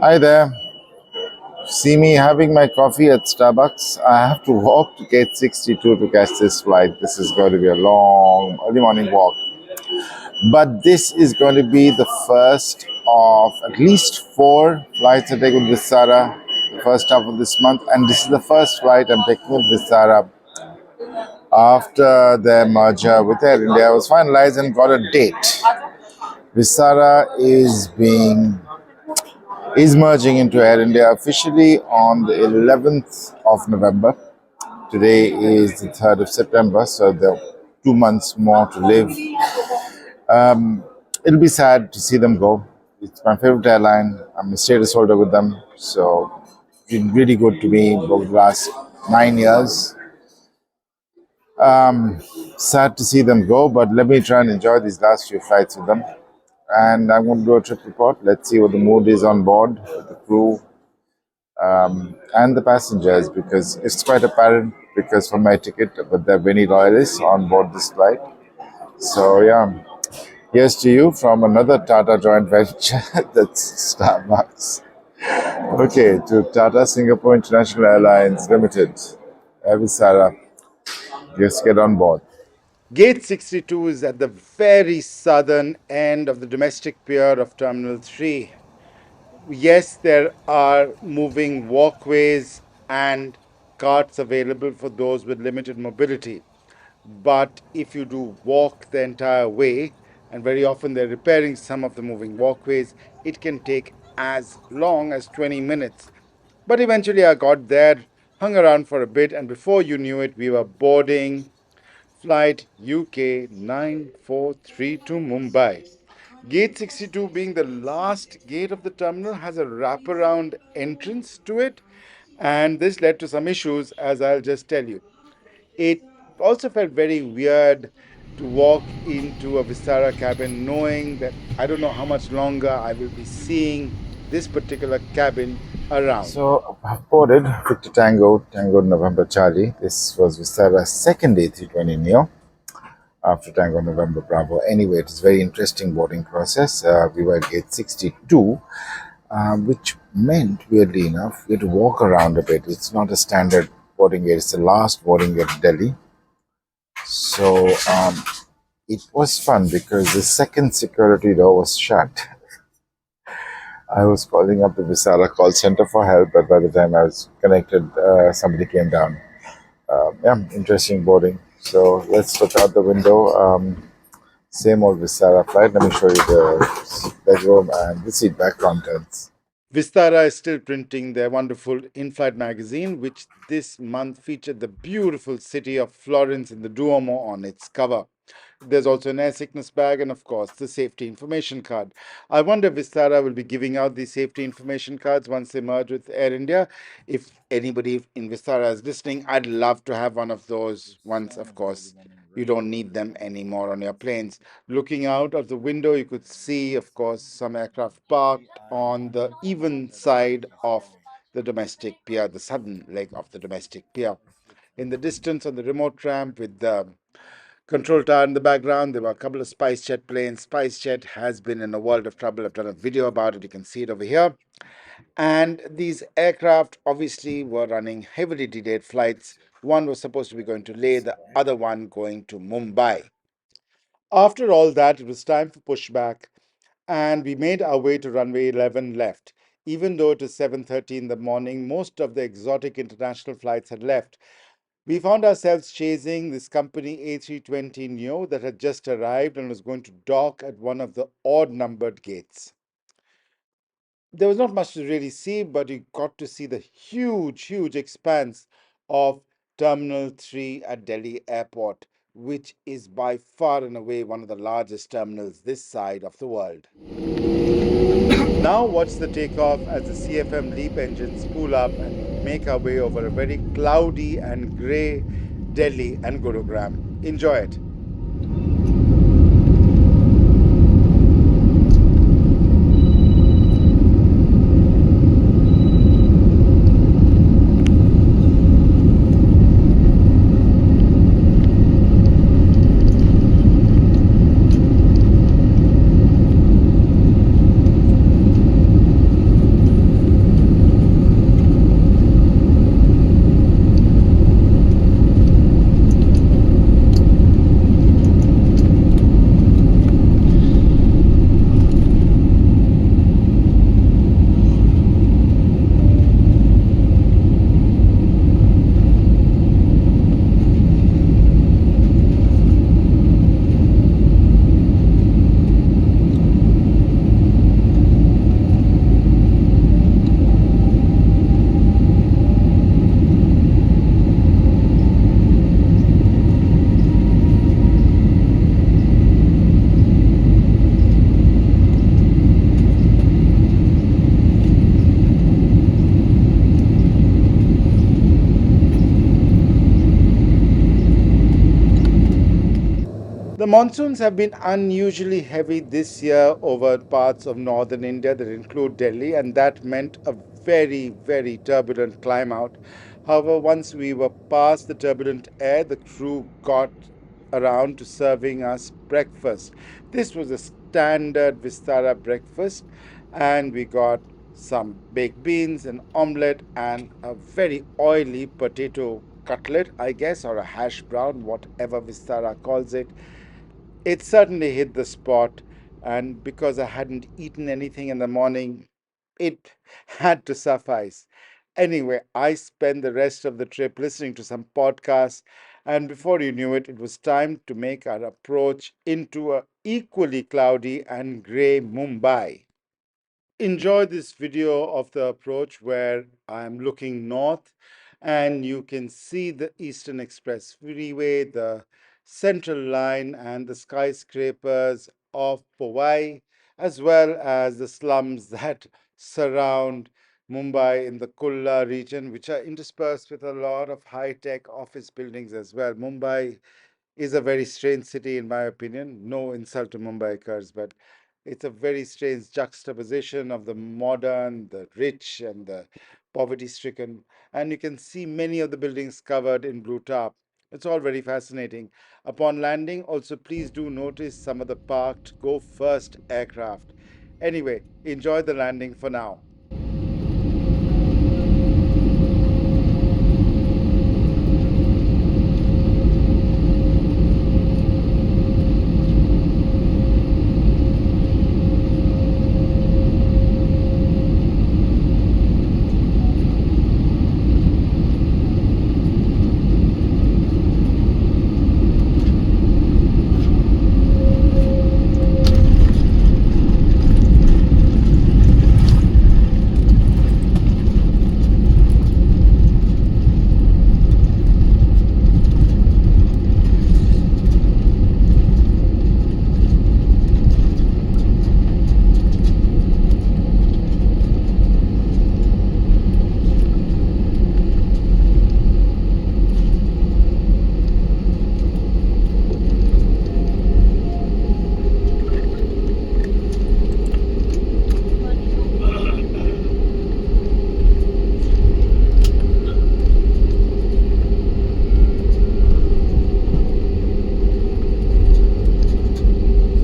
Hi there. See me having my coffee at Starbucks. I have to walk to gate 62 to catch this flight. This is going to be a long early morning walk. But this is going to be the first of at least four flights I take with Vistara the first half of this month. And this is the first flight I'm taking with Vistara after their merger with Air India. I was finalized and got a date. Vistara is merging into Air India officially on the 11th of November. Today is the 3rd of September, so there are 2 months more to live. It'll be sad to see them go. It's my favorite airline. I'm a status holder with them, so it's been really good to me over the last 9 years. Sad to see them go, but let me try and enjoy these last few flights with them. And I'm going to do a trip report. Let's see what the mood is on board with the crew and the passengers, because it's quite apparent because from my ticket, but there are many loyalists on board this flight. So yeah, here's to you from another Tata joint venture, that's Starbucks. Okay, to Tata Singapore International Airlines Limited, Vistara, just get on board. Gate 62 is at the very southern end of the domestic pier of Terminal 3. Yes, there are moving walkways and carts available for those with limited mobility. But if you do walk the entire way, and very often they're repairing some of the moving walkways, it can take as long as 20 minutes. But eventually I got there, hung around for a bit, and before you knew it, we were boarding Flight UK 943 to Mumbai. Gate 62, being the last gate of the terminal, has a wraparound entrance to it, and this led to some issues, as I'll just tell you. It also felt very weird to walk into a Vistara cabin knowing that I don't know how much longer I will be seeing this particular cabin around. So I've boarded Victor Tango November Charlie. This was Vistara's second A320 Neo after Tango November Bravo. Anyway, it is a very interesting boarding process. We were at gate 62, which meant, weirdly enough, we had to walk around a bit. It's not a standard boarding gate, it's the last boarding gate of Delhi. So it was fun because the second security door was shut. I was calling up the Vistara call center for help, but by the time I was connected, somebody came down. Yeah, interesting boarding. So let's look out the window. Same old Vistara flight. Let me show you the legroom and the seat back contents. Vistara is still printing their wonderful in flight magazine, which this month featured the beautiful city of Florence in the Duomo on its cover. There's also an air sickness bag and, of course, the safety information card. I wonder if Vistara will be giving out these safety information cards once they merge with Air India. If anybody in Vistara is listening, I'd love to have one of those once, of course, you don't need them anymore on your planes. Looking out of the window, you could see, of course, some aircraft parked on the even side of the domestic pier, the southern leg of the domestic pier. In the distance, on the remote ramp with the control tower in the background, there were a couple of SpiceJet planes. SpiceJet has been in a world of trouble. I've done a video about it. You can see it over here. And these aircraft obviously were running heavily delayed flights. One was supposed to be going to Leh, the other one going to Mumbai. After all that, it was time for pushback, and we made our way to runway 11 left. Even though it was 7:30 in the morning, most of the exotic international flights had left. We found ourselves chasing this company A320 Neo that had just arrived and was going to dock at one of the odd numbered gates. There was not much to really see, but you got to see the huge expanse of Terminal 3 at Delhi Airport, which is by far and away one of the largest terminals this side of the world. Now watch the takeoff as the CFM LEAP engines spool up and make our way over a very cloudy and grey Delhi and Gurugram. Enjoy it. monsoons have been unusually heavy this year over parts of northern India that include Delhi, and that meant a very, very turbulent climb out. However, once we were past the turbulent air, the crew got around to serving us breakfast. This was a standard Vistara breakfast, and we got some baked beans, an omelette, and a very oily potato cutlet, I guess, or a hash brown, whatever Vistara calls it. It certainly hit the spot, and because I hadn't eaten anything in the morning, it had to suffice. Anyway, I spent the rest of the trip listening to some podcasts, and before you knew it, it was time to make our approach into a equally cloudy and grey Mumbai. Enjoy this video of the approach where I'm looking north and you can see the Eastern Express Freeway, the Central Line, and the skyscrapers of Powai, as well as the slums that surround Mumbai in the Kulla region, which are interspersed with a lot of high tech office buildings as well. Mumbai is a very strange city, in my opinion. No insult to Mumbaikars, but it's a very strange juxtaposition of the modern, the rich, and the poverty stricken. And you can see many of the buildings covered in blue tarp. It's all very fascinating. Upon landing, also please do notice some of the parked go first aircraft. Anyway, enjoy the landing for now.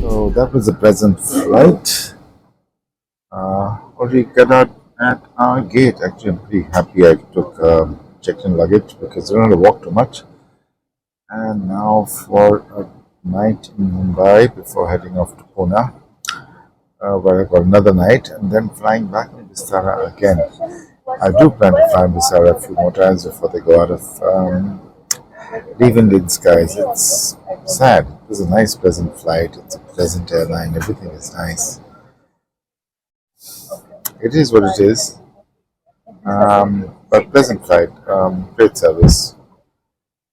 So that was a pleasant flight. Already got out at our gate. Actually, I'm pretty happy I took checked in luggage because I don't have to walk too much. And now for a night in Mumbai before heading off to Pune, where I got another night, and then flying back to Vistara again. I do plan to fly in Vistara a few more times before they go out of leave Indian skies. It's sad. It was a nice, pleasant flight. It's a pleasant airline. Everything is nice. It is what it is. But pleasant flight, great service,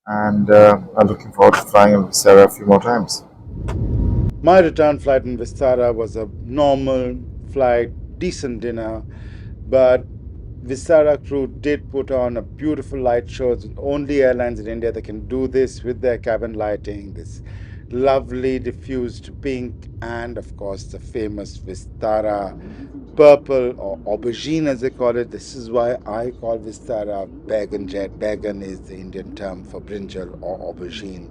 and I'm looking forward to flying in Vistara a few more times. My return flight in Vistara was a normal flight, decent dinner, but Vistara crew did put on a beautiful light show. It's the only airlines in India that can do this with their cabin lighting, this lovely diffused pink, and of course the famous Vistara purple or aubergine as they call it. This is why I call Vistara Baiganjet. Baigan is the Indian term for brinjal or aubergine.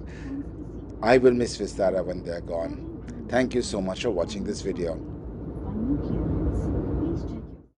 I will miss Vistara when they're gone. Thank you so much for watching this video.